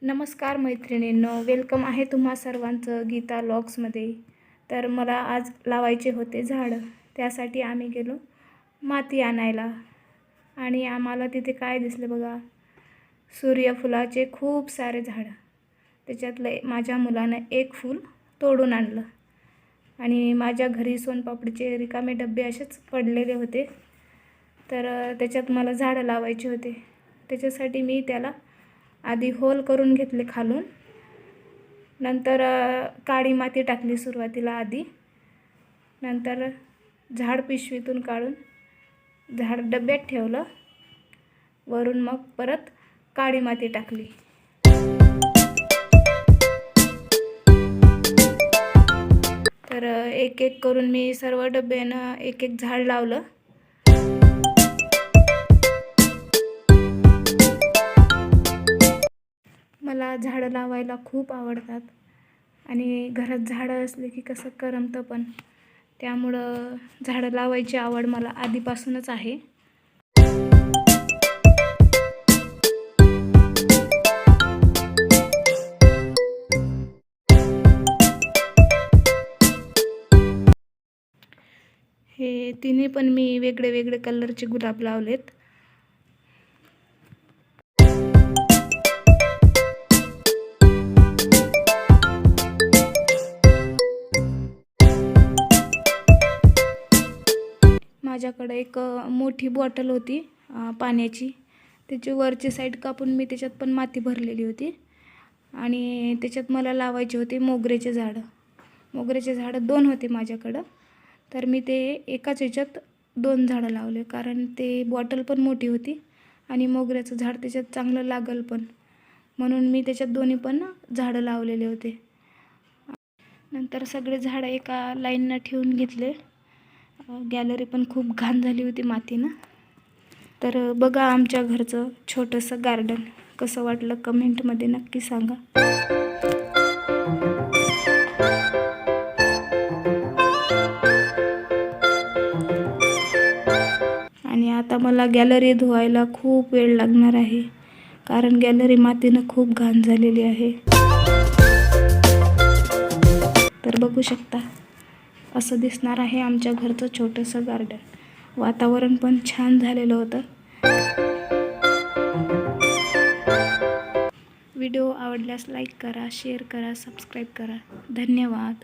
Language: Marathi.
नमस्कार मैत्रिणींनो, वेलकम आहे तुम्हा सर्वांचं गीता व्लॉग्समध्ये। तर मला आज लावायचे होते झाडं, त्यासाठी आम्ही गेलो माती आणायला आणि आम्हाला तिथे काय दिसलं बघा, सूर्यफुलाचे खूप सारे झाडं। त्याच्यातलं माझ्या मुलानं एक फूल तोडून आणलं आणि माझ्या घरी सोनपापडीचे रिकामे डबे असेच पडलेले होते, तर त्याच्यात मला झाडं लावायचे होते। त्याच्यासाठी मी त्याला आधी होल करून घेतले खालून, नंतर काळी माती टाकली सुरुवातीला आधी, नंतर झाड पिशवीतून काढून झाड डब्यात ठेवलं, वरून मग परत काळी माती टाकली। तर एक एक करून मी सर्व डब्यानं एक एक झाड लावलं। मला झाडं लावायला खूप आवडतात आणि घरात झाडं असले की कसं करमतं पण, त्यामुळं झाडं लावायची आवड मला आधीपासूनच आहे। हे तिन्ही पण मी वेगळे वेगळे कलरचे गुलाब लावलेत। माझ्याकडे एक मोठी बॉटल होती पाण्याची, त्याची वरची साईड कापून मी त्याच्यात पण माती भरलेली होती आणि त्याच्यात मला लावायचे होते मोगऱ्याचे झाडं। मोगऱ्याचे झाडं 2 होते माझ्याकडं, तर मी ते एकाच ह्याच्यात 2 झाडं लावले, कारण ते बॉटल पण मोठी होती आणि मोगऱ्याचं झाड त्याच्यात चांगलं लागल पण, म्हणून मी त्याच्यात दोन्ही पण झाडं लावलेले होते। नंतर सगळे झाडं एका लाईननं ठेवून घेतले। गॅलरी पण खूप घाण झाली होती मातीनं। तर बघा आमच्या घरचं छोटंसं गार्डन कसं वाटलं कमेंटमध्ये नक्की सांगा। आणि आता मला गॅलरी धुवायला खूप वेळ लागणार आहे, कारण गॅलरी मातीनं खूप घाण झालेली आहे। तर बघू शकता, असं दिसणार आहे आमच्या घरचं छोटंसं गार्डन। वातावरण पण छान झालेलं होतं। व्हिडिओ आवडल्यास लाईक करा, शेअर करा, सबस्क्राईब करा। धन्यवाद।